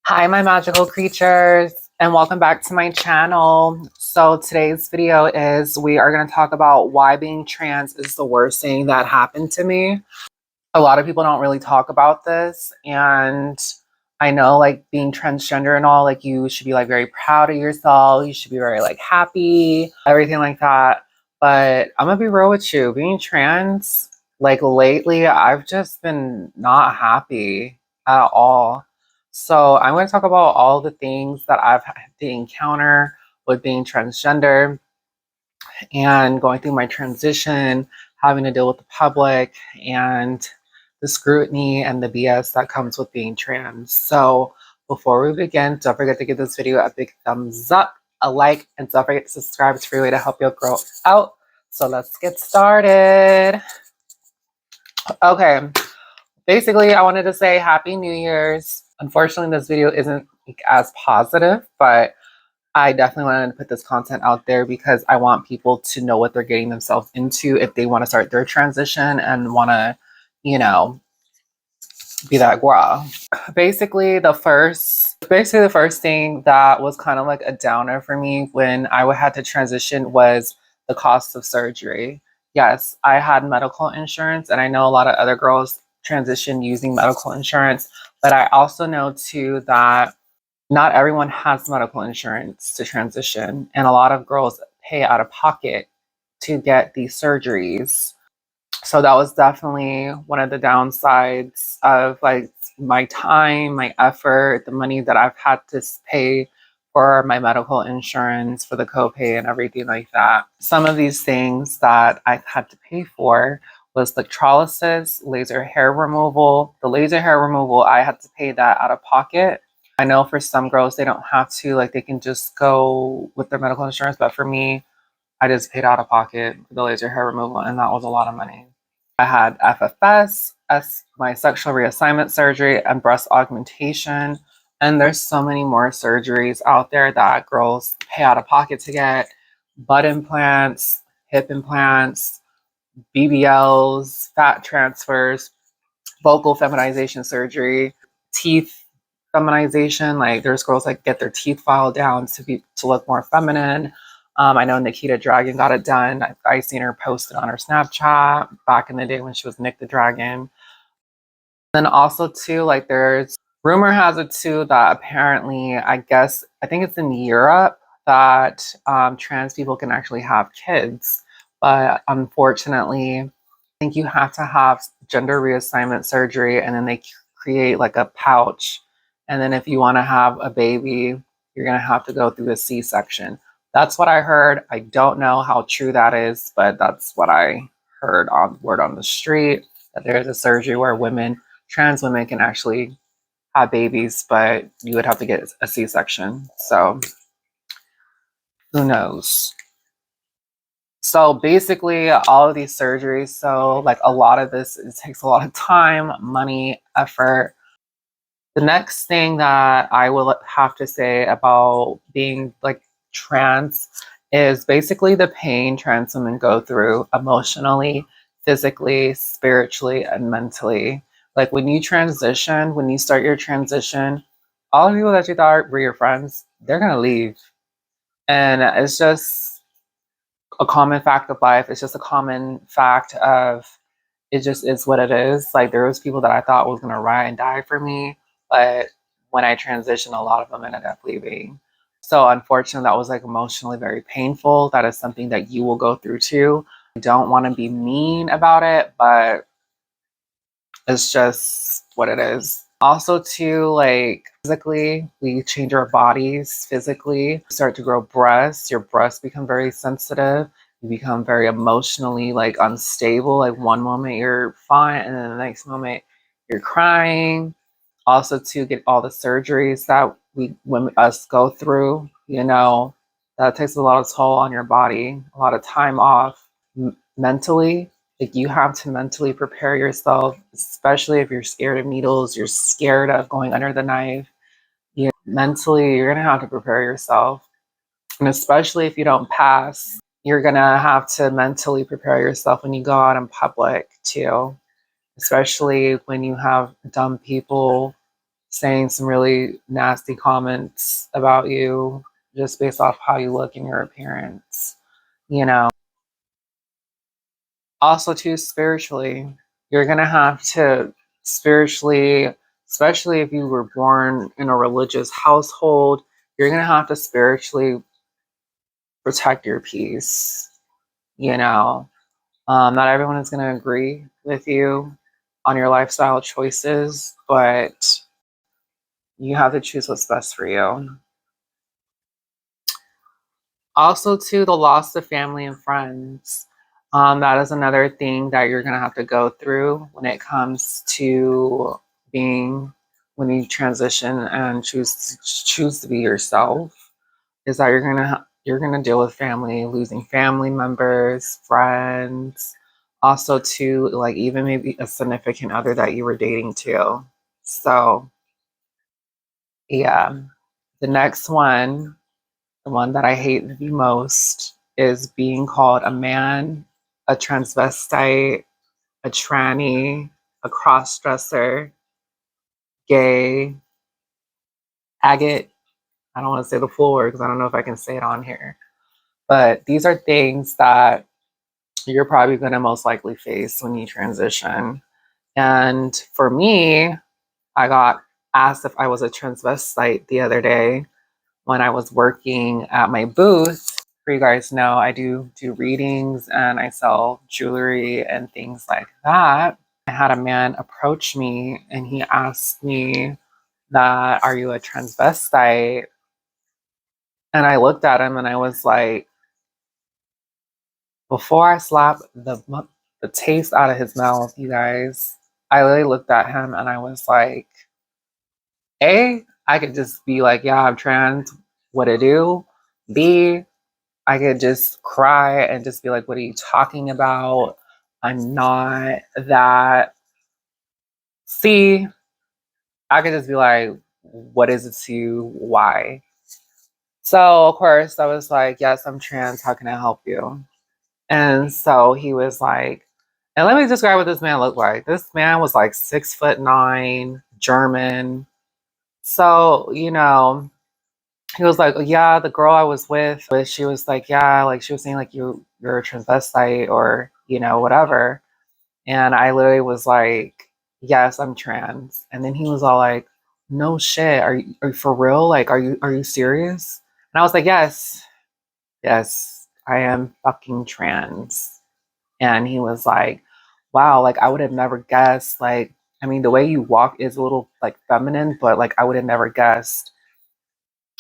Hi, my magical creatures, and welcome back to my channel. So today's video is we are going to talk about why being trans is the worst thing that happened to me. A lot of people don't really talk about this, and I know like being transgender and all, like you should be like very proud of yourself. You should be very like happy, everything like that. But I'm gonna be real with you, being trans, like lately, I've just been not happy at all. So I'm going to talk about all the things that I've had to encounter with being transgender and going through my transition, having to deal with the public and the scrutiny and the BS that comes with being trans. So before we begin, don't forget to give this video a big thumbs up, a like, and don't forget to subscribe. It's a free way to help you grow out. So let's get started. Okay, basically I wanted to say Happy New Year's. Unfortunately, this video isn't as positive, but I definitely wanted to put this content out there because I want people to know what they're getting themselves into if they want to start their transition and want to, you know, be that girl. Basically, the first thing that was kind of like a downer for me when I had to transition was the cost of surgery. Yes, I had medical insurance, and I know a lot of other girls transition using medical insurance, but I also know too that not everyone has medical insurance to transition, and a lot of girls pay out of pocket to get these surgeries. So that was definitely one of the downsides of like my time, my effort, the money that I've had to pay for my medical insurance, for the copay and everything like that. Some of these things that I had to pay for was electrolysis, laser hair removal. The laser hair removal, I had to pay that out of pocket. I know for some girls, they don't have to, like they can just go with their medical insurance. But for me, I just paid out of pocket for the laser hair removal, and that was a lot of money. I had FFS, my sexual reassignment surgery, and breast augmentation. And there's so many more surgeries out there that girls pay out of pocket to get. Butt implants, hip implants, BBLs, fat transfers, vocal feminization surgery, teeth feminization. Like there's girls that get their teeth filed down to look more feminine. I know Nikita Dragon got it done. I seen her posted on her Snapchat back in the day when she was Nick the Dragon. Then also too, like there's rumor has it too that apparently, I think it's in Europe that trans people can actually have kids, but unfortunately, I think you have to have gender reassignment surgery, and then they create like a pouch, and then if you want to have a baby, you're gonna have to go through a C-section. That's what I heard. I don't know how true that is, but that's what I heard on word on the street, that there's a surgery where trans women can actually have babies, but you would have to get a C-section. So who knows? So basically all of these surgeries, so like a lot of this, it takes a lot of time, money, effort. The next thing that I will have to say about being like trans is basically the pain trans women go through emotionally, physically, spiritually, and mentally. Like when you transition, when you start your transition, all the people that you thought were your friends, they're gonna leave. And it's just a common fact of life. It's just a common fact of it just is what it is. Like there was people that I thought was gonna ride and die for me, but when I transitioned, a lot of them ended up leaving. So unfortunately, that was like emotionally very painful. That is something that you will go through too. I don't want to be mean about it, but it's just what it is. Also too, like physically, we change our bodies physically, start to grow breasts. Your breasts become very sensitive. You become very emotionally like unstable. Like one moment you're fine, and then the next moment you're crying. Also to get all the surgeries that us go through, that takes a lot of toll on your body, a lot of time off. Mentally, like you have to mentally prepare yourself, especially if you're scared of needles, you're scared of going under the knife. Mentally, you're gonna have to prepare yourself. And especially if you don't pass, you're gonna have to mentally prepare yourself when you go out in public too. Especially when you have dumb people saying some really nasty comments about you just based off how you look and your appearance, you know. Also, too, spiritually, you're going to have to spiritually, especially if you were born in a religious household, you're going to have to spiritually protect your peace, you know. Not everyone is going to agree with you on your lifestyle choices, but you have to choose what's best for you. Also, too, the loss of family and friends. That is another thing that you're going to have to go through when it comes to being, when you transition and choose to be yourself, is that you're gonna deal with family, losing family members, friends, also too, like even maybe a significant other that you were dating too. So yeah, the next one, the one that I hate the most, is being called a man, a transvestite, a tranny, a cross-dresser, gay, agate. I don't want to say the full word because I don't know if I can say it on here. But these are things that you're probably going to most likely face when you transition. And for me, I got asked if I was a transvestite the other day when I was working at my booth. For you guys know, I do readings and I sell jewelry and things like that. I had a man approach me and he asked me that, "Are you a transvestite?" And I looked at him and I was like, before I slapped the taste out of his mouth, you guys, I literally looked at him and I was like, A, I could just be like, yeah, I'm trans, what it do? B, I could just cry and just be like, what are you talking about? I'm not that. C, I could just be like, what is it to you? Why? So, of course, I was like, yes, I'm trans. How can I help you? And so he was like, and let me describe what this man looked like. This man was like 6'9", German. So, he was like, yeah, the girl I was with, she was like, yeah, like she was saying like you're a transvestite or, whatever. And I literally was like, yes, I'm trans. And then he was all like, no shit, are you for real? Like, are you serious? And I was like, yes, I am fucking trans. And he was like, wow, like I would have never guessed. Like, I mean, the way you walk is a little like feminine, but like I would have never guessed.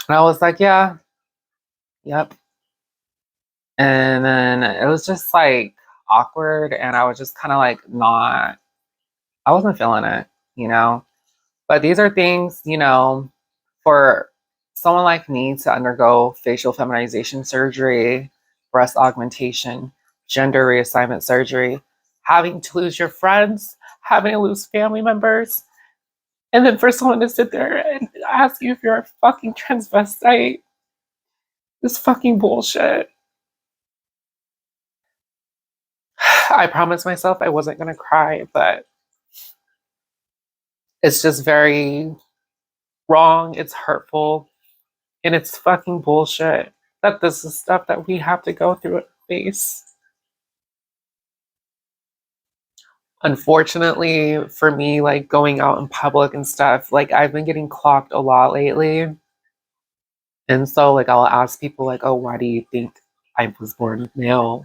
And I was like, yeah, yep. And then it was just like awkward. And I was just kind of like I wasn't feeling it, you know? But these are things, for someone like me to undergo facial feminization surgery, breast augmentation, gender reassignment surgery, having to lose your friends, having to lose family members, and then for someone to sit there and ask you if you're a fucking transvestite, this fucking bullshit. I promised myself I wasn't gonna cry, but it's just very wrong, it's hurtful, and it's fucking bullshit that this is stuff that we have to go through and face. Unfortunately, for me, like going out in public and stuff, like I've been getting clocked a lot lately. And so, like, I'll ask people, like, oh, why do you think I was born male?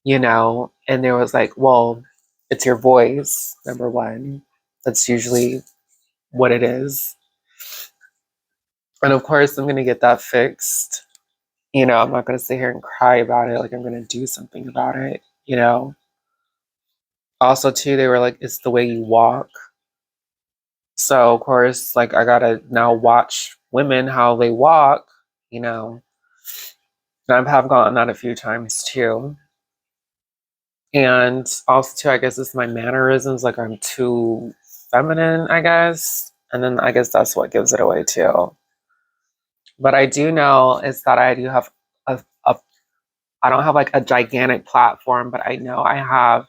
And there was like, well, it's your voice, number one. That's usually what it is. And of course, I'm going to get that fixed. I'm not going to sit here and cry about it. Like, I'm going to do something about it. Also, too, they were like, it's the way you walk. So, of course, like, I got to now watch women how they walk, you know. And I have gotten that a few times, too. And also, too, I guess it's my mannerisms. Like, I'm too feminine, I guess. And then I guess that's what gives it away, too. But I do know is that I do have I don't have like a gigantic platform, but I know I have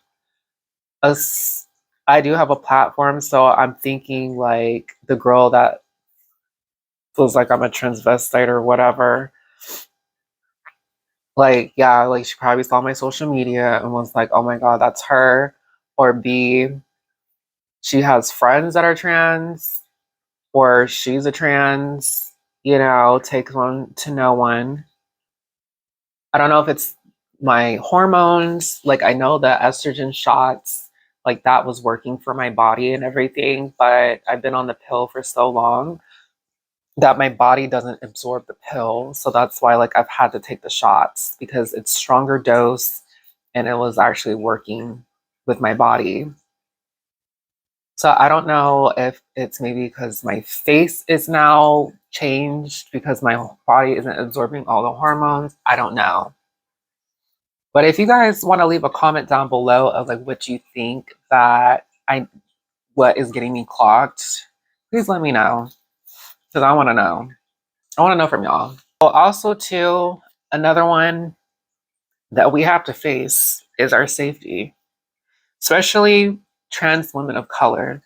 I do have a platform, so I'm thinking like the girl that feels like I'm a transvestite or whatever. Like, yeah, like she probably saw my social media and was like, oh my God, that's her. Or B, she has friends that are trans, or she's a trans, takes one to know one. I don't know if it's my hormones. Like, I know the estrogen shots, like that was working for my body and everything, but I've been on the pill for so long that my body doesn't absorb the pill. So that's why like I've had to take the shots because it's stronger dose and it was actually working with my body. So I don't know if it's maybe because my face is now changed because my body isn't absorbing all the hormones. I don't know. But if you guys want to leave a comment down below of like what you think that what is getting me clogged, please let me know because I want to know. I want to know from y'all. Well, also too, another one that we have to face is our safety, especially trans women of color.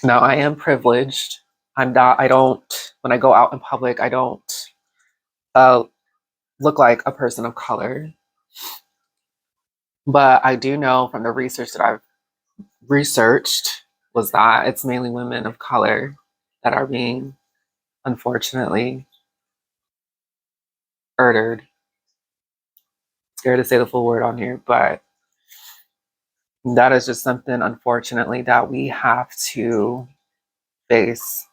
Now, I am privileged. I don't, when I go out in public, I don't uh, look like a person of color. But I do know from the research that I've researched was that it's mainly women of color that are being, unfortunately, murdered. Scared to say the full word on here, but that is just something, unfortunately, that we have to face.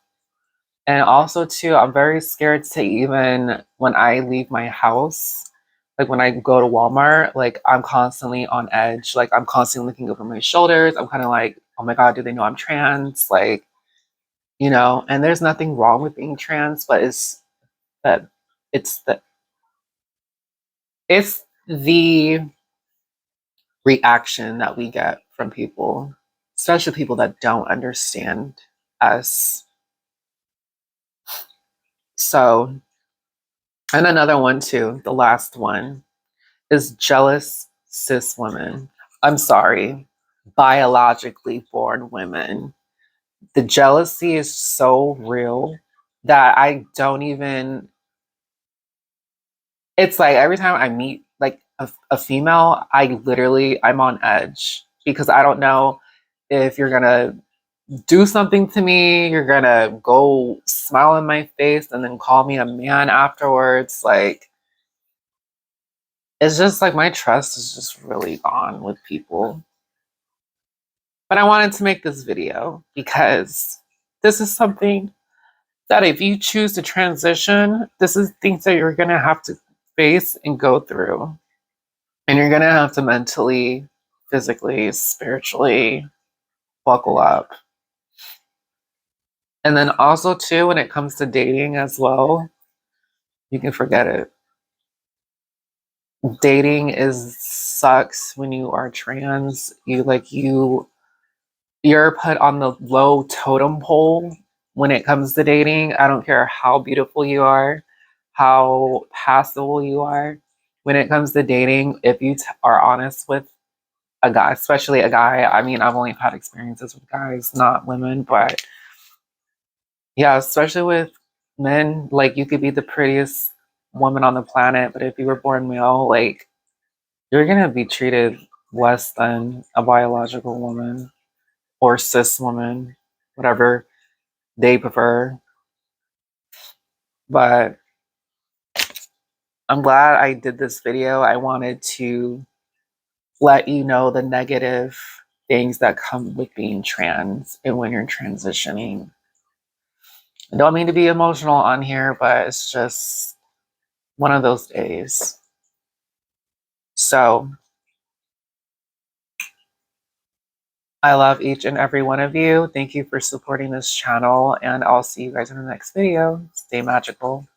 And also, too, I'm very scared to even when I leave my house, like when I go to Walmart, like I'm constantly on edge. Like I'm constantly looking over my shoulders. I'm kind of like, oh my God, do they know I'm trans? Like, and there's nothing wrong with being trans, but that it's the it's the reaction that we get from people, especially people that don't understand us. So, and another one too, the last one is jealous cis women. I'm sorry, biologically born women. The jealousy is so real that I don't even, it's like every time I meet like a female, I'm on edge because I don't know if you're gonna do something to me, you're gonna go smile in my face and then call me a man afterwards. Like, it's just like my trust is just really gone with people. But I wanted to make this video because this is something that if you choose to transition, this is things that you're gonna have to face and go through. And you're gonna have to mentally, physically, spiritually buckle up. And then also too, when it comes to dating as well, you can forget it. Dating is sucks when you are trans. You're put on the low totem pole when it comes to dating. I don't care how beautiful you are, how passable you are. When it comes to dating, if you are honest with a guy, especially a guy, I mean, I've only had experiences with guys, not women, but yeah, especially with men, like you could be the prettiest woman on the planet, but if you were born male, like you're gonna be treated less than a biological woman or cis woman, whatever they prefer. But I'm glad I did this video. I wanted to let you know the negative things that come with being trans and when you're transitioning. I don't mean to be emotional on here, but it's just one of those days. So I love each and every one of you. Thank you for supporting this channel, and I'll see you guys in the next video. Stay magical.